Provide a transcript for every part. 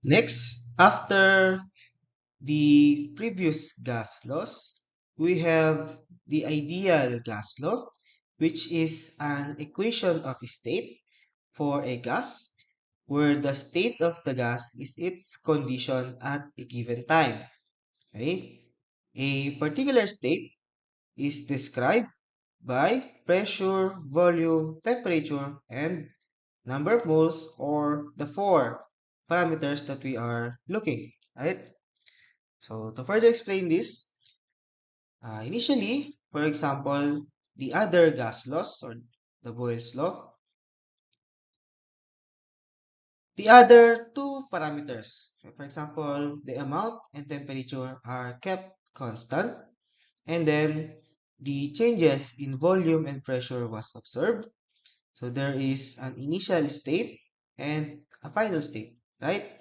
Next, after the previous gas laws, we have the ideal gas law, which is an equation of state for a gas where the state of the gas is its condition at a given time. Okay? A particular state is described by pressure, volume, temperature, and number of moles, or the four parameters that we are looking, right? So to further explain this, initially, for example, the other gas laws or the Boyle's law, the other two parameters, so for example, the amount and temperature are kept constant, and then the changes in volume and pressure was observed. So there is an initial state and a final state, right?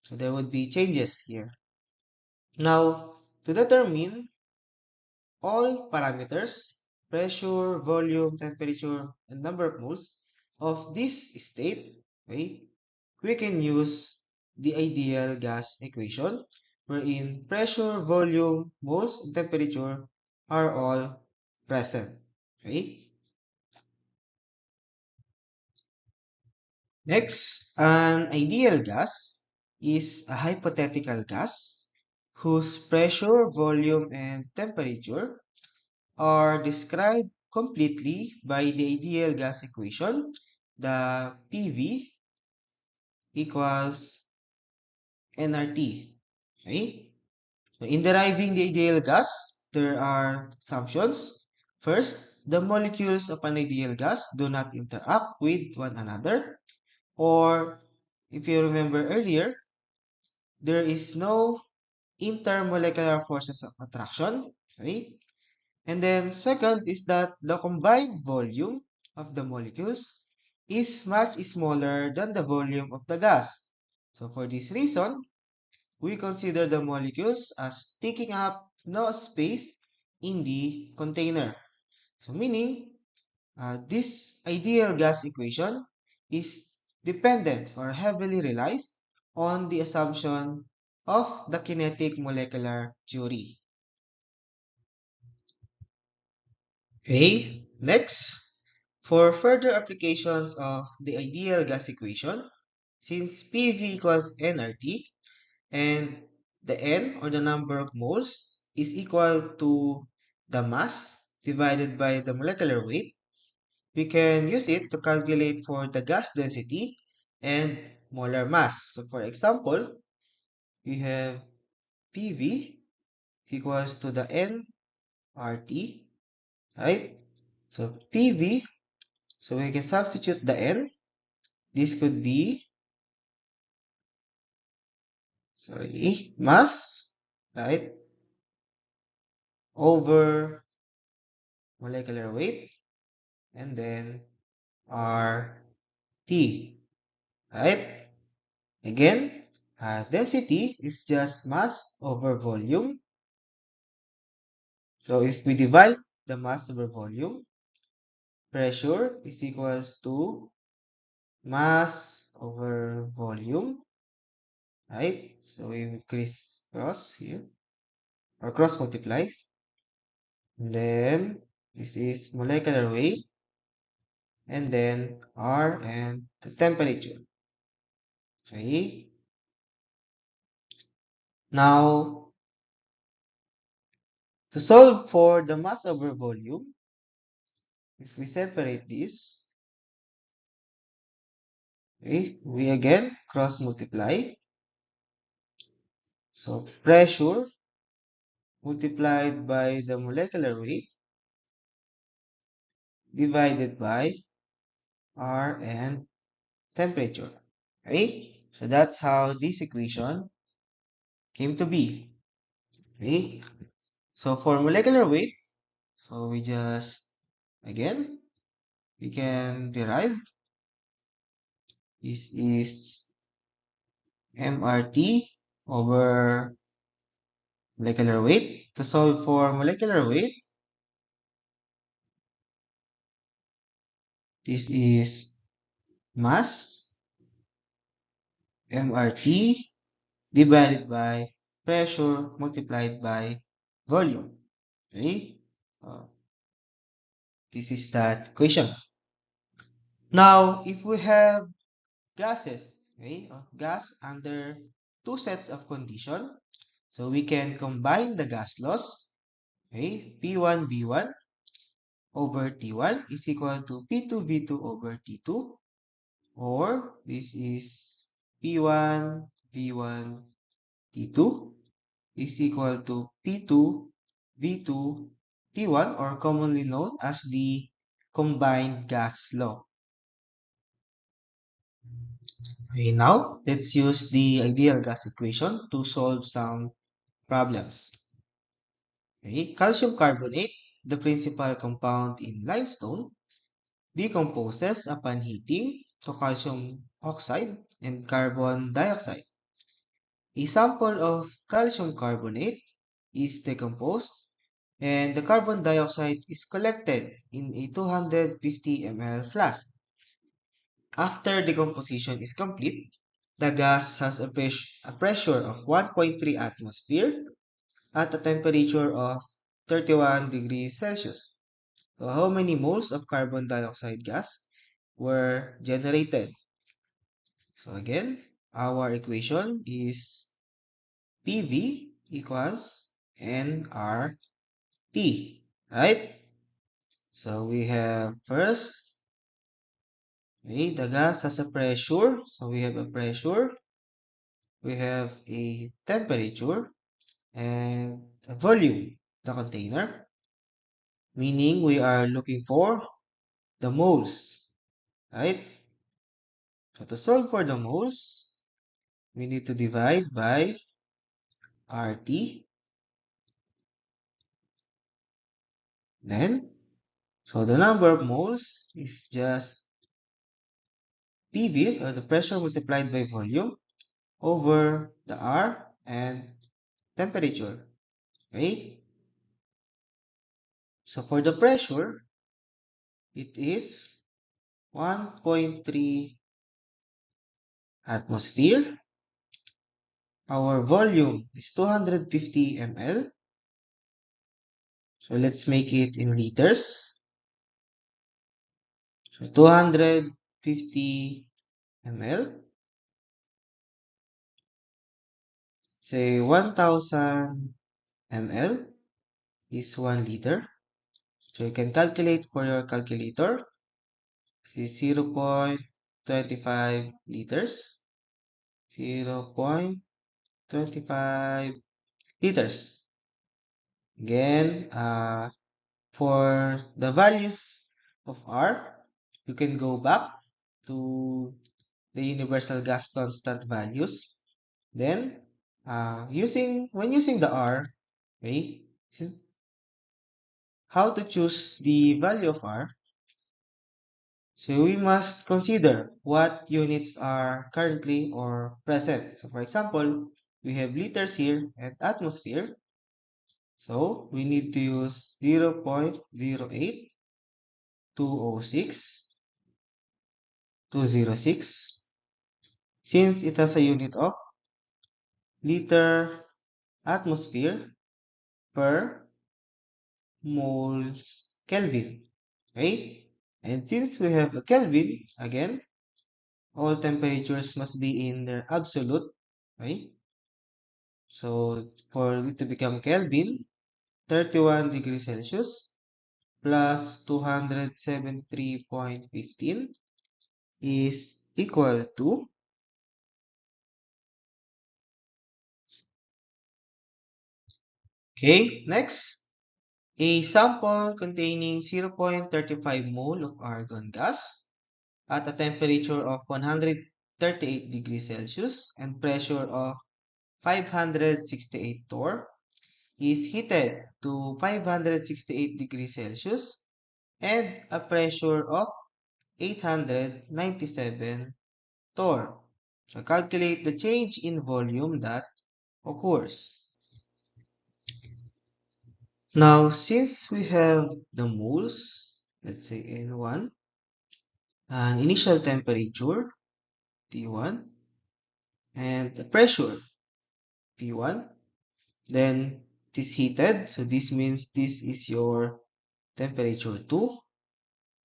So there would be changes here. Now, to determine all parameters, pressure, volume, temperature, and number of moles of this state, okay, we can use the ideal gas equation wherein pressure, volume, moles, and temperature are all present. Okay? Next, an ideal gas is a hypothetical gas whose pressure, volume, and temperature are described completely by the ideal gas equation, the PV equals nRT. Okay? So in deriving the ideal gas, there are assumptions. First, the molecules of an ideal gas do not interact with one another. Or, if you remember earlier, there is no intermolecular forces of attraction. Okay? And then second is that the combined volume of the molecules is much smaller than the volume of the gas. So for this reason, we consider the molecules as taking up no space in the container. So meaning, this ideal gas equation is dependent or heavily relies on the assumption of the kinetic molecular theory. Okay, next, for further applications of the ideal gas equation, since PV equals nRT and the N or the number of moles is equal to the mass divided by the molecular weight, we can use it to calculate for the gas density and molar mass. So for example, we have PV equals to the nRT, right? So PV, so we can substitute the N. This could be, sorry, mass, right, over molecular weight, and then RT, right? Again, density is just mass over volume. So if we divide the mass over volume, pressure is equals to mass over volume, right? So we increase cross here, or cross multiply. And then this is molecular weight, and then R and the temperature. Okay. Now, to solve for the mass over volume, if we separate this, okay, we again cross multiply. So pressure multiplied by the molecular weight divided by R and temperature. Okay? So that's how this equation came to be. Okay? So for molecular weight, so we just, again, we can derive this is MRT over molecular weight. To solve for molecular weight, this is mass MRT divided by pressure multiplied by volume. Okay? Uh, this is that equation. Now, if we have gases, okay, gas under two sets of condition, so we can combine the gas laws, okay, P1 V1 over T1 is equal to P2 V2 over T2, or this is P1 V1 T2 is equal to P2 V2 T1, or commonly known as the combined gas law. Okay, now let's use the ideal gas equation to solve some problems. Okay, calcium carbonate, the principal compound in limestone, decomposes upon heating to calcium oxide and carbon dioxide. A sample of calcium carbonate is decomposed and the carbon dioxide is collected in a 250 ml flask. After decomposition is complete, the gas has a pressure of 1.3 atmosphere at a temperature of 31 degrees Celsius. So how many moles of carbon dioxide gas were generated? So again, our equation is PV equals nRT, right? So we have first, okay, the gas has a pressure. So we have a pressure, we have a temperature, and a volume, the container, meaning we are looking for the moles, right? So to solve for the moles, we need to divide by RT. Then, so the number of moles is just PV, or the pressure multiplied by volume, over the R and temperature. Okay? So for the pressure, it is 1.3 atmosphere. Our volume is 250 ml. So let's make it in liters. So 250 ml. Say 1000 ml is 1 liter. So you can calculate for your calculator. This is 0.25 liters. 0.25 liters. Again, for the values of R, you can go back to the universal gas constant values. Then, when using the R, okay, how to choose the value of R? So we must consider what units are currently or present. So for example, we have liters here and atmosphere. So we need to use 0.08206 since it has a unit of liter atmosphere per moles Kelvin. Okay? And since we have a Kelvin, again, all temperatures must be in their absolute. Okay? So for it to become Kelvin, 31 degrees Celsius plus 273.15 is equal to, okay, next, a sample containing 0.35 mole of argon gas at a temperature of 138 degrees Celsius and pressure of 568 torr is heated to 568 degrees Celsius and a pressure of 897 torr. So calculate the change in volume that occurs. Now, since we have the moles, let's say N1, an initial temperature, T1, and the pressure. P1. Then it is heated, so this means this is your temperature 2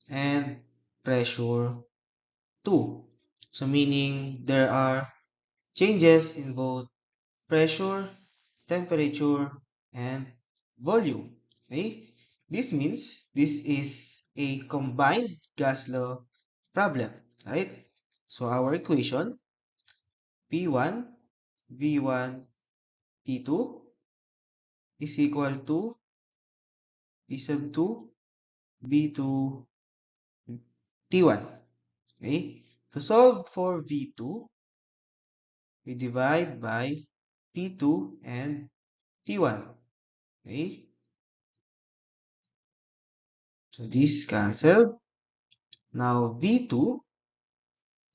and pressure 2. So meaning there are changes in both pressure, temperature, and volume. Okay? This means this is a combined gas law problem, right? So our equation P1 V1 T2 is equal to P sub 2 V2 T1. Okay? To solve for V2, we divide by P2 and T1. Okay? So this cancelled. Now V2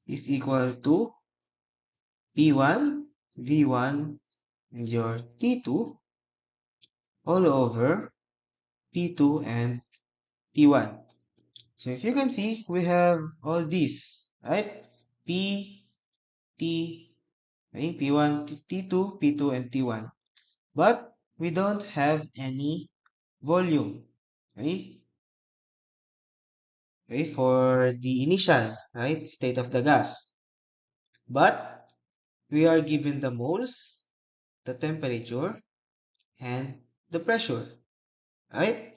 is equal to P1, V1, and your T2 all over P2 and T1. So if you can see, we have all these, right? P, T, okay, P1, T2, P2, and T1. But we don't have any volume, okay? Okay, for the initial, right, state of the gas. But we are given the moles, the temperature, and the pressure, right?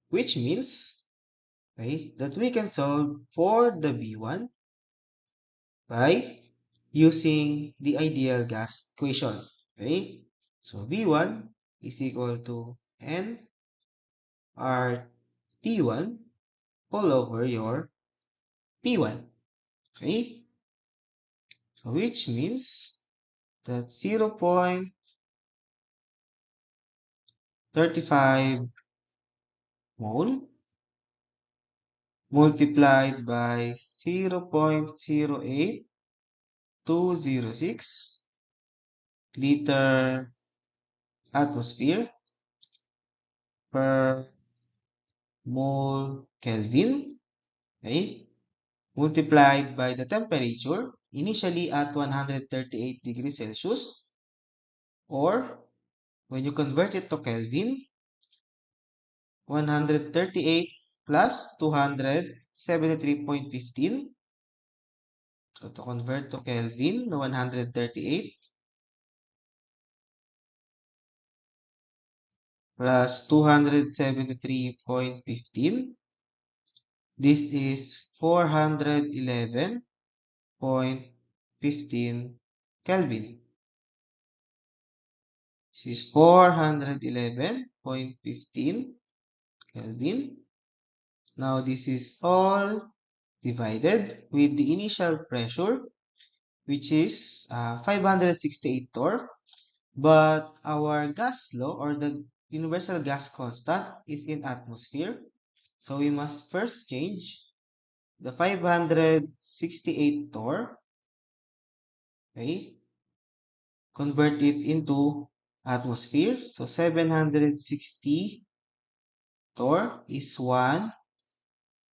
Which means, okay, that we can solve for the V1 by using the ideal gas equation, okay? So V1 is equal to nRT1 all over your P1, okay? So which means that 0.35 mole multiplied by 0.08206 liter atmosphere per mole Kelvin, okay? Multiplied by the temperature initially at 138 degrees Celsius, or when you convert it to Kelvin, 138 plus 273.15. So to convert to Kelvin, 138 plus 273.15. This is 411.15 Kelvin. This is 411.15 Kelvin. Now this is all divided with the initial pressure, which is 568 torr. But our gas law or the universal gas constant is in atmosphere. So we must first change the 568 torr, okay, convert it into atmosphere. So 760 torr is 1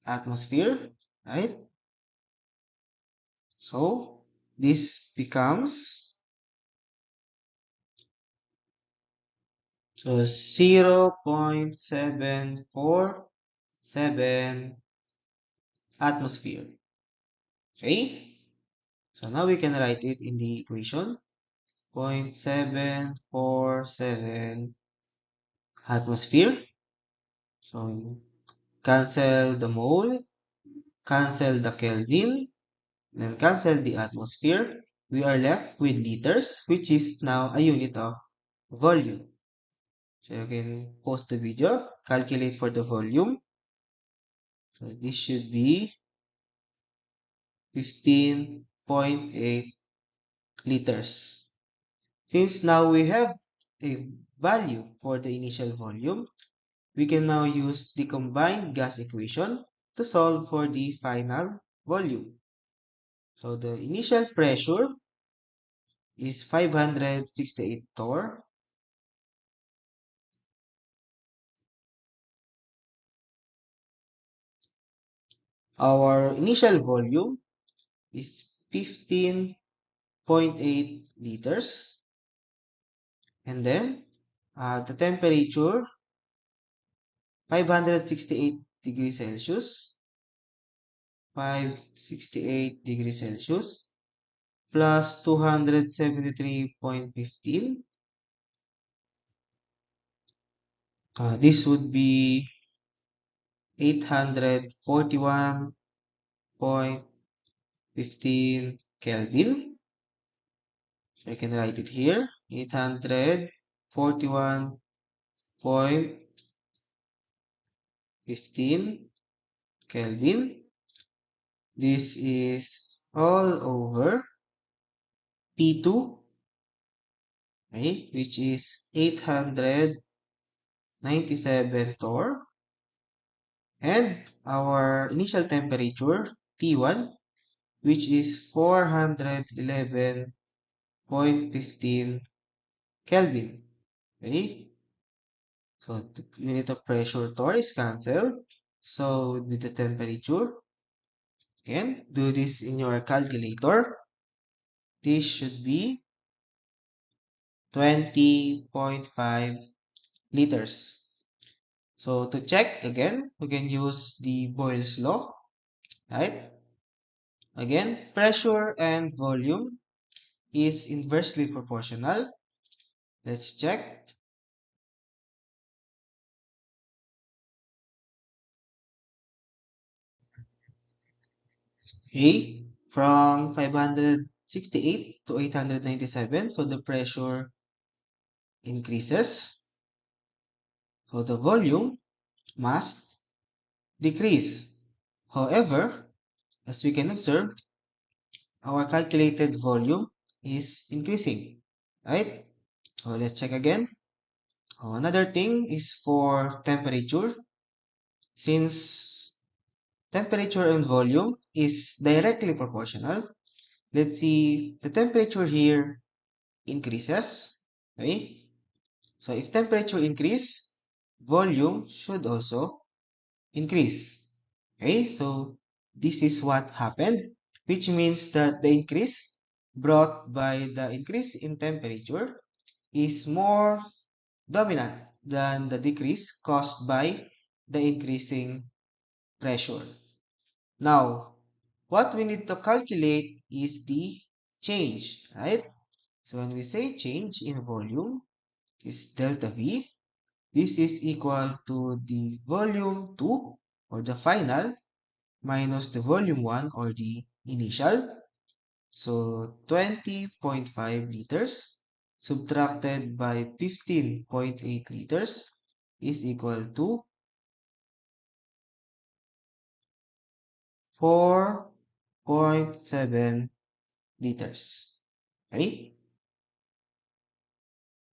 atmosphere, right? So this becomes 0.747 atmosphere. Okay? So now we can write it in the equation. 0.747 atmosphere. So cancel the mole, cancel the Kelvin, then cancel the atmosphere. We are left with liters, which is now a unit of volume. So you can pause the video, calculate for the volume. So this should be 15.8 liters. Since now we have a value for the initial volume, we can now use the combined gas equation to solve for the final volume. So the initial pressure is 568 torr. Our initial volume is 15.8 liters. And then the temperature 568 degrees Celsius, 568 degrees Celsius plus 273.15. This would be 841.15 Kelvin. So I can write it here, 841.15 Kelvin. This is all over P2, right, which is 897 torr, and our initial temperature T1, which is 411.15 Kelvin. Okay, so the unit of pressure torr is cancelled. So with the temperature, again, do this in your calculator. This should be 20.5 liters. So to check again, we can use the Boyle's law, right? Again, pressure and volume is inversely proportional. Let's check. Okay, from 568 to 897, so the pressure increases. So the volume must decrease. However, as we can observe, our calculated volume is increasing, right? So let's check again. Another thing is for temperature. Since temperature and volume is directly proportional, let's see the temperature here increases. Okay? So if temperature increase, volume should also increase. Okay? So this is what happened, which means that the increase brought by the increase in temperature is more dominant than the decrease caused by the increasing pressure. Now, what we need to calculate is the change, right? So when we say change in volume is delta V, this is equal to the volume 2 or the final minus the volume 1 or the initial. So 20.5 liters subtracted by 15.8 liters is equal to 4.7 liters. Okay?